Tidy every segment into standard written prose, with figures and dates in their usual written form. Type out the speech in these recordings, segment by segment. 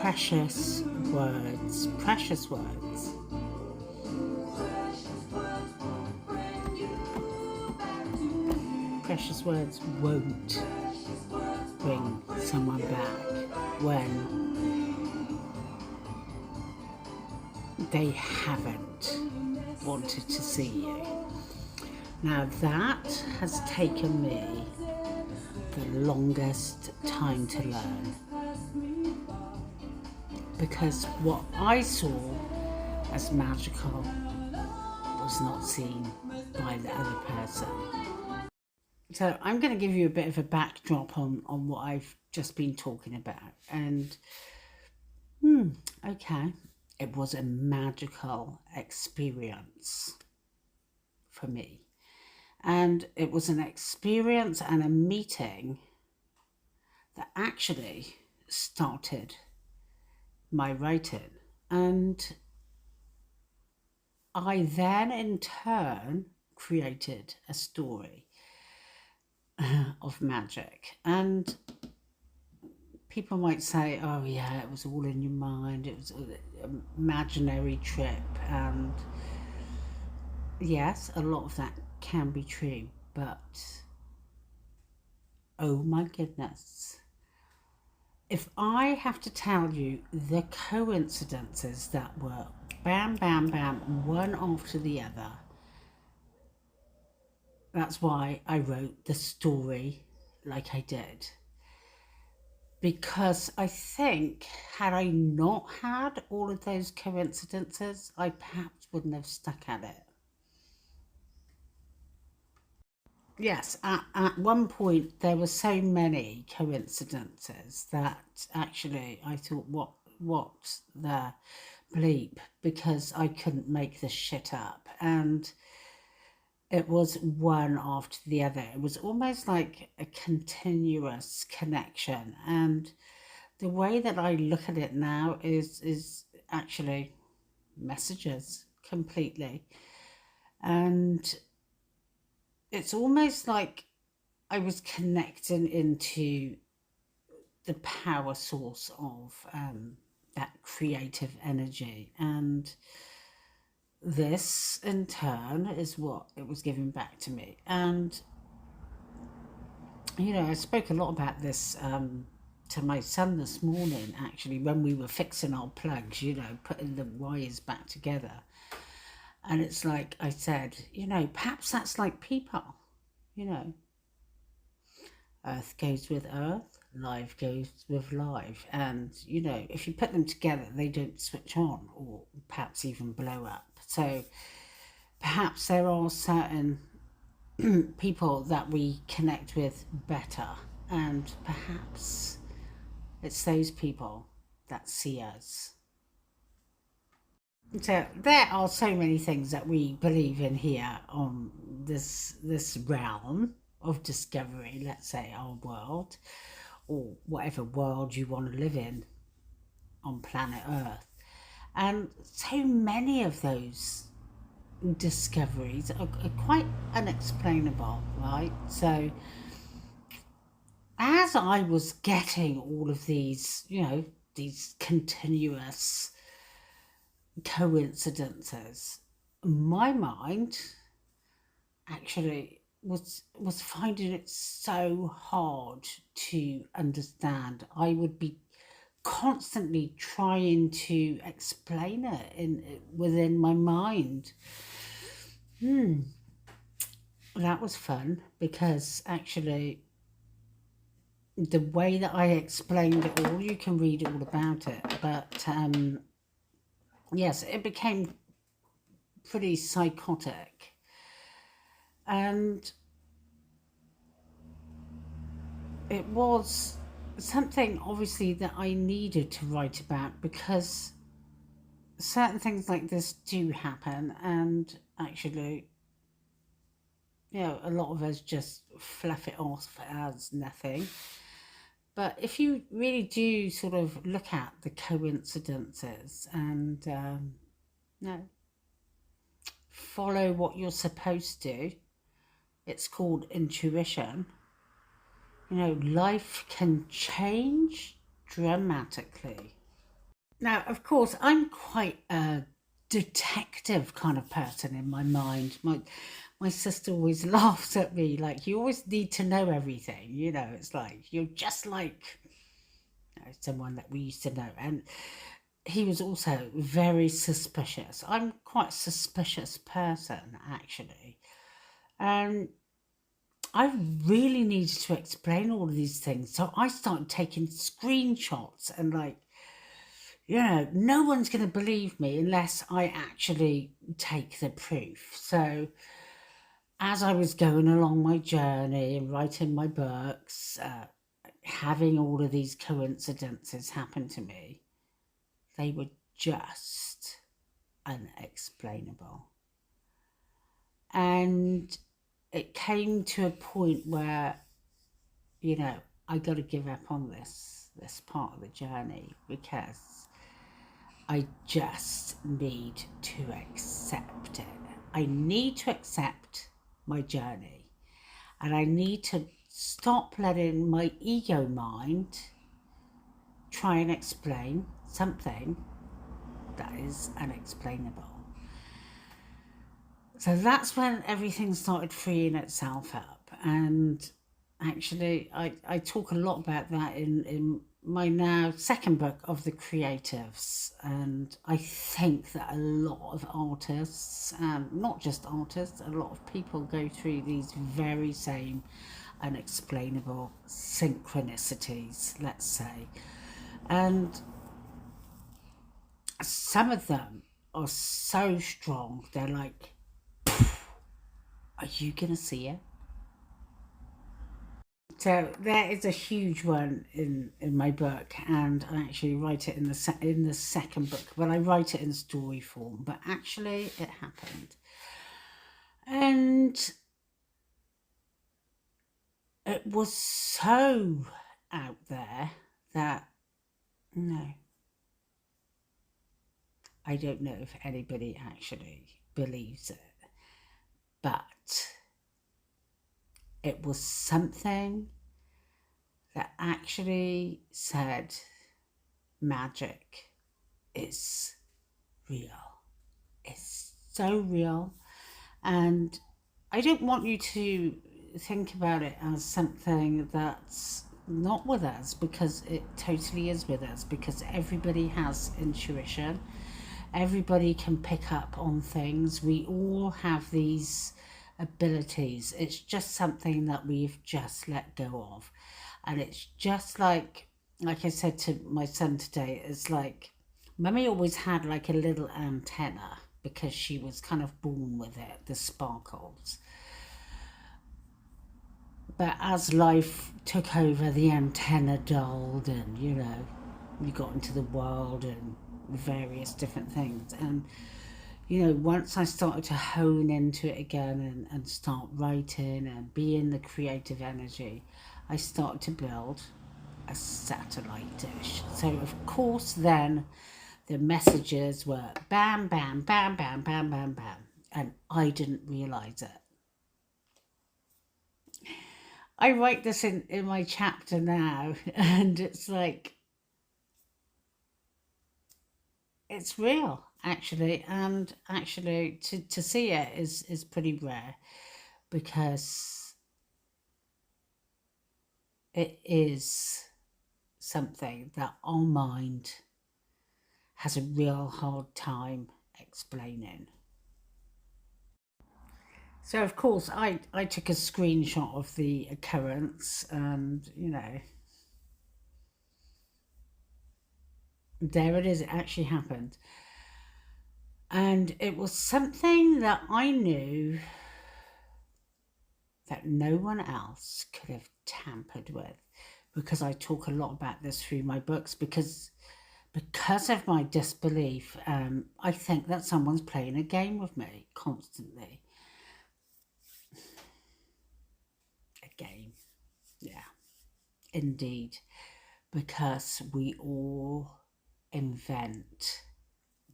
precious words, precious words. Precious words won't bring someone back when they haven't wanted to see you. Now that has taken me the longest time to learn, because what I saw as magical was not seen by the other person. So I'm going to give you a bit of a backdrop on what I've just been talking about. And okay, it was a magical experience for me. And it was an experience and a meeting that actually started my writing. And I then in turn created a story of magic. And people might say, oh yeah, it was all in your mind, it was an imaginary trip. And yes, a lot of that can be true, but oh my goodness, if I have to tell you the coincidences that were bam, bam, bam, one after the other, that's why I wrote the story like I did. Because I think, had I not had all of those coincidences, I perhaps wouldn't have stuck at it. Yes, at one point there were so many coincidences that actually I thought, what the bleep, because I couldn't make this shit up. And it was one after the other. It was almost like a continuous connection. And the way that I look at it now is actually messages completely. And it's almost like I was connecting into the power source of that creative energy. And this in turn is what it was giving back to me. And you know, I spoke a lot about this to my son this morning, actually, when we were fixing our plugs, you know, putting the wires back together. And it's like I said, you know, perhaps that's like people, you know, earth goes with earth, life goes with life. And, you know, if you put them together, they don't switch on or perhaps even blow up. So perhaps there are certain people that we connect with better, and perhaps it's those people that see us. So there are so many things that we believe in here on this realm of discovery, let's say our world, or whatever world you want to live in on planet Earth. And so many of those discoveries are quite unexplainable, right? So as I was getting all of these, you know, these continuous coincidences, my mind actually was finding it so hard to understand. I would be constantly trying to explain it within my mind. That was fun, because actually the way that I explained it all, you can read all about it, but yes, it became pretty psychotic. And it was something obviously that I needed to write about, because certain things like this do happen, and actually, you know, a lot of us just fluff it off as nothing. But if you really do sort of look at the coincidences and no, follow what you're supposed to, it's called intuition, you know, life can change dramatically. Now, of course, I'm quite a detective kind of person in my mind. My sister always laughs at me, like, you always need to know everything. It's like you're just like someone that we used to know. And he was also very suspicious. I'm quite a suspicious person, actually. And I really needed to explain all of these things. So I started taking screenshots and, like, no one's going to believe me unless I actually take the proof. So as I was going along my journey and writing my books, having all of these coincidences happen to me, they were just unexplainable. And it came to a point where, I got to give up on this part of the journey because I just need to accept it. I need to accept my journey, and I need to stop letting my ego mind try and explain something that is unexplainable. So that's when everything started freeing itself up. And actually, I talk a lot about that in my now second book of The Creatives. And I think that a lot of artists, not just artists, a lot of people go through these very same unexplainable synchronicities, let's say. And some of them are so strong, they're like, are you going to see it? So there is a huge one in my book, and I actually write it in the second book, but I write it in story form. But actually, it happened, and it was so out there that no, I don't know if anybody actually believes it, but it was something that actually said magic is real. It's so real. And I don't want you to think about it as something that's not with us, because it totally is with us, because everybody has intuition. Everybody can pick up on things. We all have these abilities. It's just something that we've just let go of. And it's just like I said to my son today, it's like mummy always had like a little antenna because she was kind of born with it, the sparkles. But as life took over, the antenna dulled, and you got into the world and various different things. And once I started to hone into it again, and start writing and be in the creative energy, I started to build a satellite dish. So, of course, then the messages were bam, bam, bam, bam, bam, bam, bam. And I didn't realize it. I write this in my chapter now, and it's like, it's real, actually. And actually, to see it is pretty rare, because it is something that our mind has a real hard time explaining. So of course I took a screenshot of the occurrence, and there it is, it actually happened. And it was something that I knew that no one else could have tampered with, because I talk a lot about this through my books, because of my disbelief. I think that someone's playing a game with me constantly. A game, yeah, indeed, because we all invent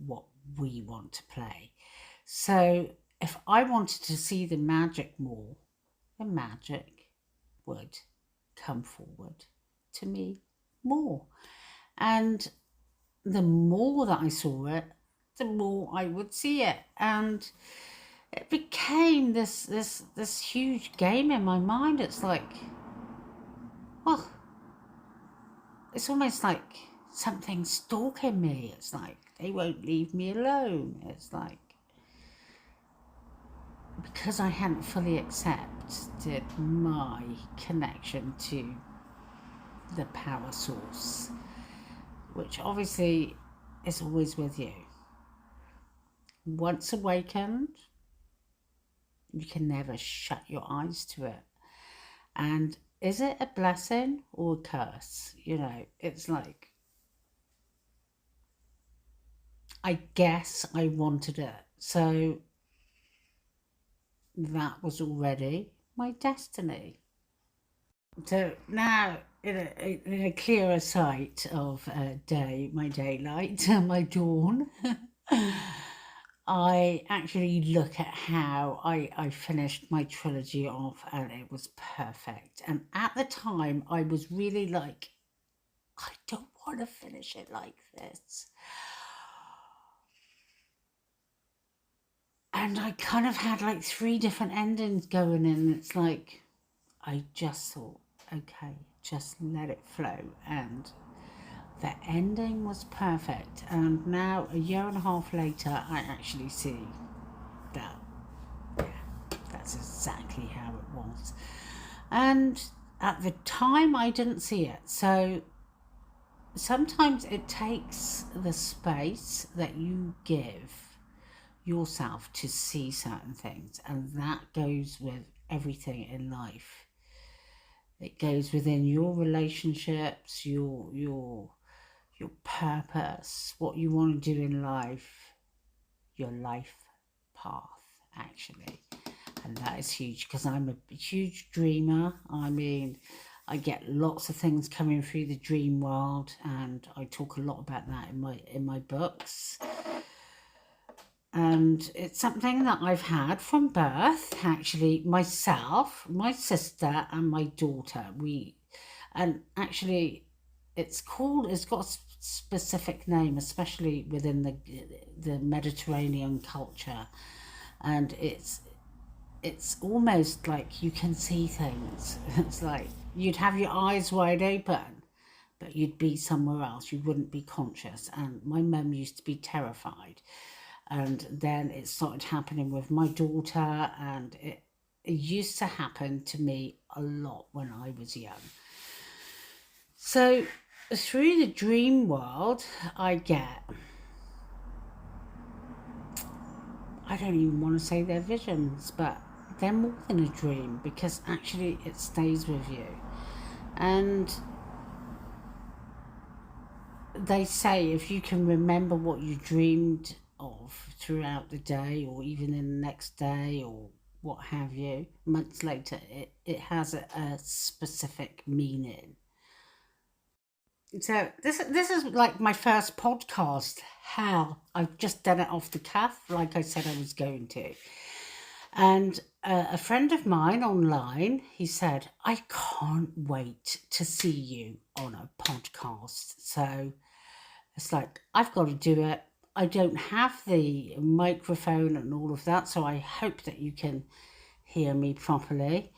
what we want to play. So if I wanted to see the magic more, the magic would come forward to me more. And the more that I saw it, the more I would see it, and it became this huge game in my mind. It's like, well, it's almost like something stalking me. It's like they won't leave me alone. It's like because I hadn't fully accepted my connection to the power source, which obviously is always with you. Once awakened, you can never shut your eyes to it. And is it a blessing or a curse? It's like, I guess I wanted it. So that was already my destiny. So now, in a clearer sight of my daylight, my dawn, I actually look at how I finished my trilogy off, and it was perfect. And at the time, I was really like, I don't want to finish it like this. And I kind of had like three different endings going in. It's like, I just thought, okay, just let it flow. And the ending was perfect. And now, a year and a half later, I actually see that, yeah, that's exactly how it was. And at the time, I didn't see it. So sometimes it takes the space that you give yourself to see certain things, and that goes with everything in life. It goes within your relationships, your purpose, what you want to do in life, your life path, actually. And that is huge because I'm a huge dreamer. I mean, I get lots of things coming through the dream world, and I talk a lot about that in my books. And it's something that I've had from birth, actually, myself, my sister, and my daughter. And actually, it's got a specific name, especially within the Mediterranean culture, and it's almost like you can see things. It's like you'd have your eyes wide open, but you'd be somewhere else. You wouldn't be conscious. And my mum used to be terrified. And then it started happening with my daughter, and it used to happen to me a lot when I was young. So through the dream world, I don't even want to say they're visions, but they're more than a dream because actually it stays with you. And they say if you can remember what you dreamed of throughout the day, or even in the next day, or what have you, months later, it has a specific meaning. So this is like my first podcast. How I've just done it off the cuff, like I said I was going to. And a friend of mine online, he said, I can't wait to see you on a podcast. So it's like, I've got to do it. I don't have the microphone and all of that, so I hope that you can hear me properly.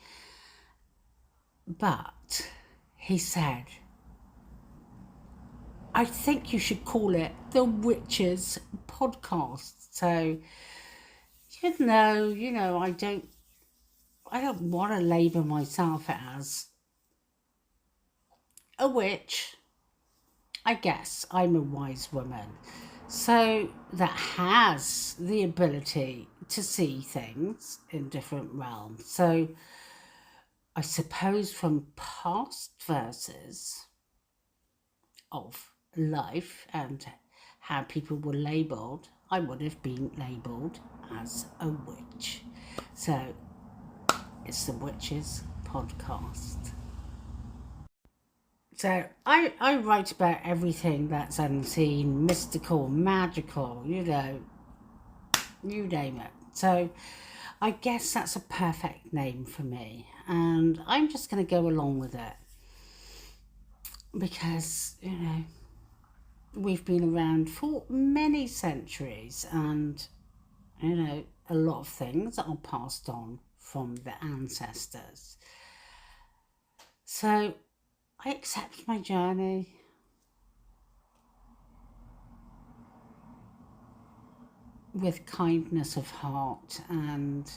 But he said, I think you should call it the Witches Podcast. So even though, I don't want to label myself as a witch. I guess I'm a wise woman. So that has the ability to see things in different realms. So I suppose from past verses of life and how people were labelled, I would have been labelled as a witch. So it's the Witches Podcast. So I write about everything that's unseen, mystical, magical, you name it. So I guess that's a perfect name for me. And I'm just going to go along with it. Because, we've been around for many centuries, and a lot of things are passed on from the ancestors. So I accept my journey. With kindness of heart, and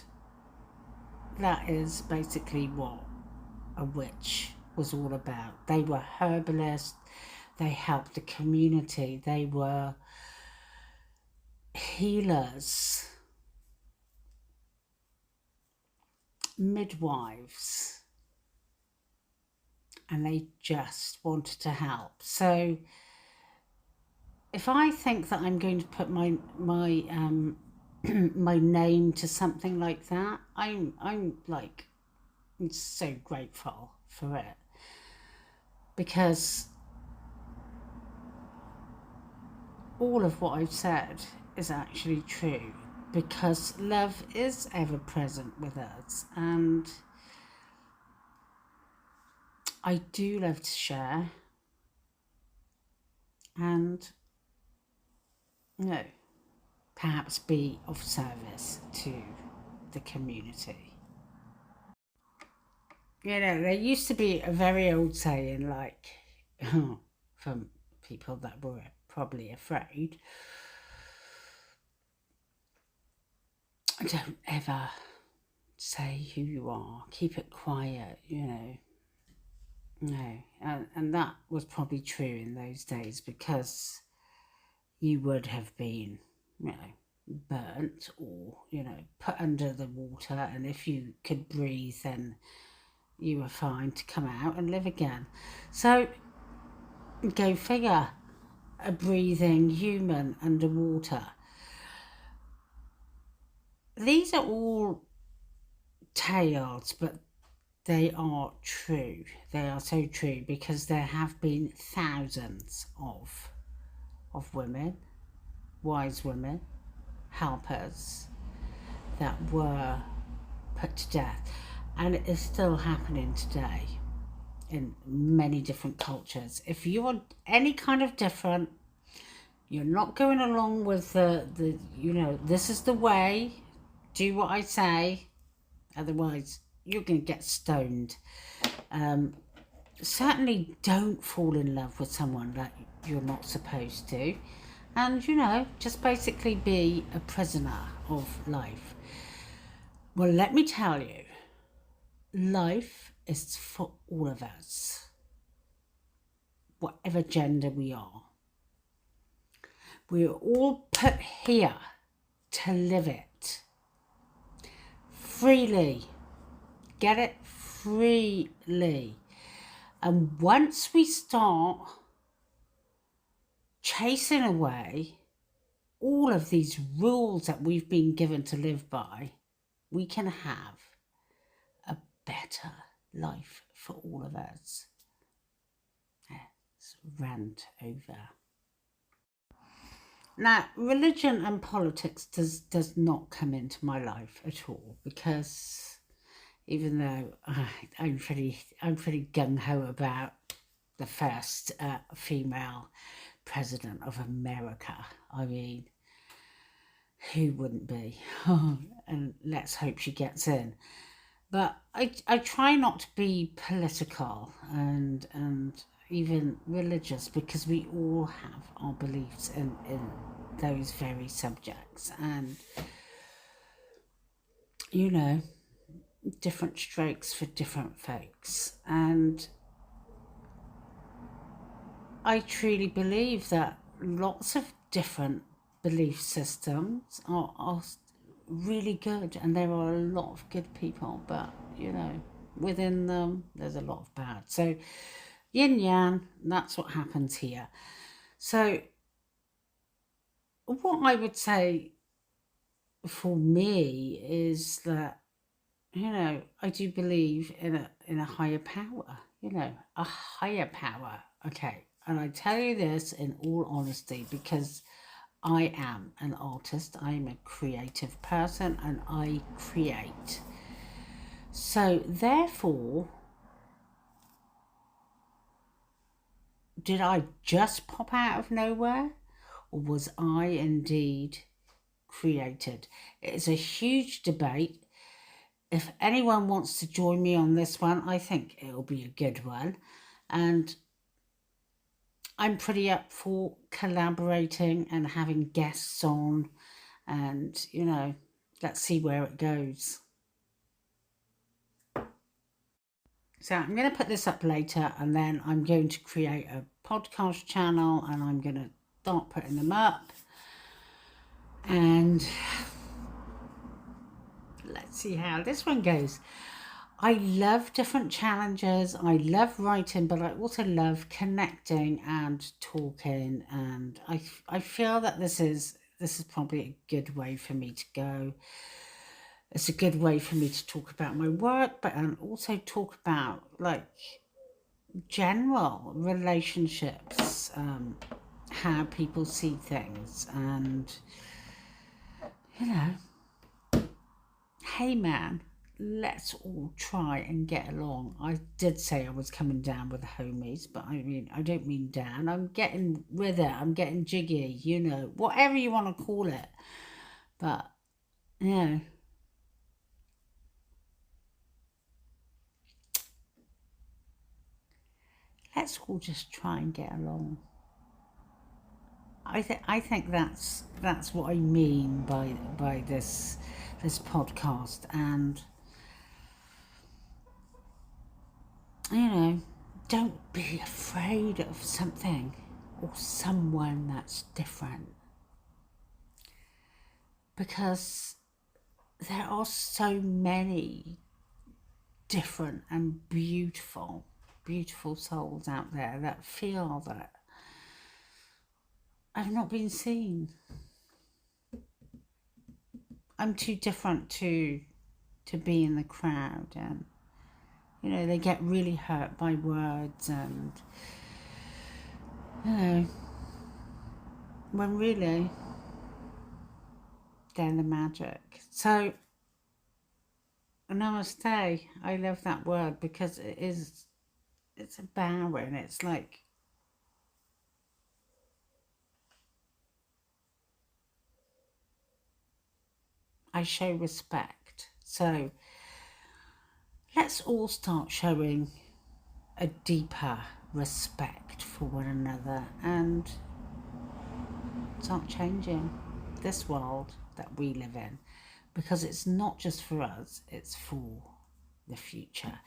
that is basically what a witch was all about. They were herbalists, they helped the community, they were healers, midwives, and they just wanted to help. So if I think that I'm going to put my my name to something like that, I'm like so grateful for it, because all of what I've said is actually true, because love is ever present with us, and I do love to share and, you know, perhaps be of service to the community. There used to be a very old saying, like, from people that were probably afraid, don't ever say who you are, keep it quiet, No, and that was probably true in those days, because you would have been, burnt, or, put under the water, and if you could breathe, then you were fine to come out and live again. So, go figure, a breathing human underwater. These are all tales, but they are true. They are so true, because there have been thousands of women, wise women, helpers, that were put to death. And it is still happening today in many different cultures. If you are any kind of different, you're not going along with the this is the way, do what I say, otherwise you're going to get stoned. Certainly don't fall in love with someone that you're not supposed to, and just basically be a prisoner of life. Well, let me tell you, life is for all of us, whatever gender we are. We're all put here to live it freely. Get it? Freely. And once we start chasing away all of these rules that we've been given to live by, we can have a better life for all of us. Let's rant over. Now, religion and politics does not come into my life at all, because even though I'm pretty gung ho about the first female president of America. I mean, who wouldn't be? And let's hope she gets in. But I try not to be political and even religious, because we all have our beliefs in those very subjects, and different strokes for different folks. And I truly believe that lots of different belief systems are really good, and there are a lot of good people, but within them there's a lot of bad. So yin yang, that's what happens here. So what I would say for me is that I do believe in a higher power, a higher power. Okay, and I tell you this in all honesty, because I am an artist, I'm a creative person, and I create. So therefore, did I just pop out of nowhere, or was I indeed created? It's a huge debate. If anyone wants to join me on this one, I think it'll be a good one. And I'm pretty up for collaborating and having guests on, and let's see where it goes. So I'm going to put this up later, and then I'm going to create a podcast channel, and I'm going to start putting them up. And let's see how this one goes. I love different challenges. I love writing, but I also love connecting and talking. And I feel that this is probably a good way for me to go. It's a good way for me to talk about my work, but and also talk about like general relationships, how people see things, and you know, hey man, let's all try and get along. I did say I was coming down with the homies, but I mean, I don't mean down. I'm getting with it. I'm getting jiggy, whatever you want to call it. But, yeah, let's all just try and get along. I think that's what I mean by this podcast, and you know, don't be afraid of something or someone that's different, because there are so many different and beautiful souls out there that feel that I've not been seen. I'm too different to be in the crowd, and they get really hurt by words, and you know when really they're the magic. So namaste, I love that word because it's a bowing. It's like I show respect. So let's all start showing a deeper respect for one another and start changing this world that we live in, because it's not just for us, it's for the future.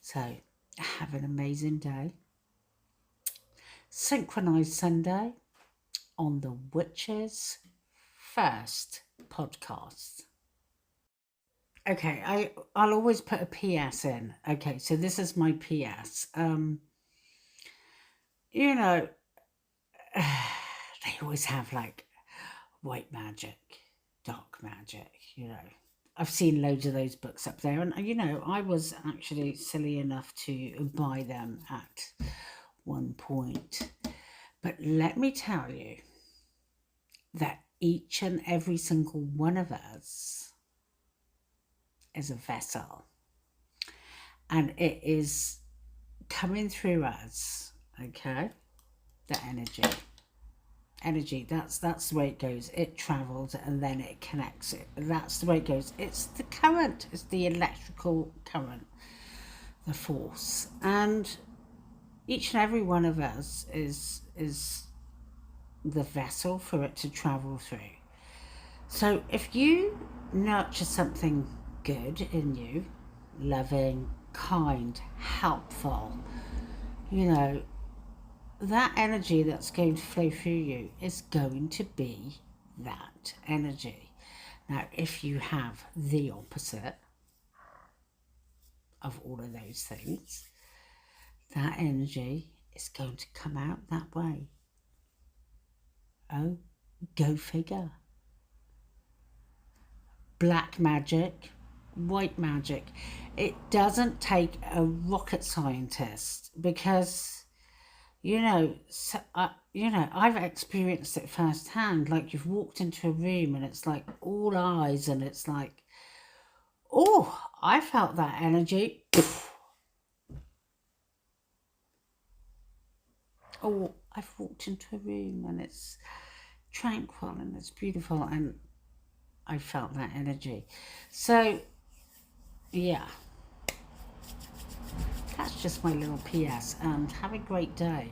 So have an amazing day. Synchronized Sunday on the Witch's first podcast. Okay, I'll always put a PS in. Okay, so this is my PS. You know, they always have like white magic, dark magic, I've seen loads of those books up there, and I was actually silly enough to buy them at one point. But let me tell you that each and every single one of us is a vessel, and it is coming through us, okay? The energy, that's the way it goes. It travels and then it connects. That's the way it goes. It's the current, it's the electrical current, the force. And each and every one of us is the vessel for it to travel through. So if you nurture something good in you, loving, kind, helpful, that energy that's going to flow through you is going to be that energy. Now, if you have the opposite of all of those things, that energy is going to come out that way. Oh, go figure. Black magic, white magic. It doesn't take a rocket scientist, because I've experienced it firsthand. Like, you've walked into a room and it's like all eyes, and it's like, oh, I felt that energy. or I've walked into a room and it's tranquil and it's beautiful, and I felt that energy. So, yeah, that's just my little PS, and have a great day.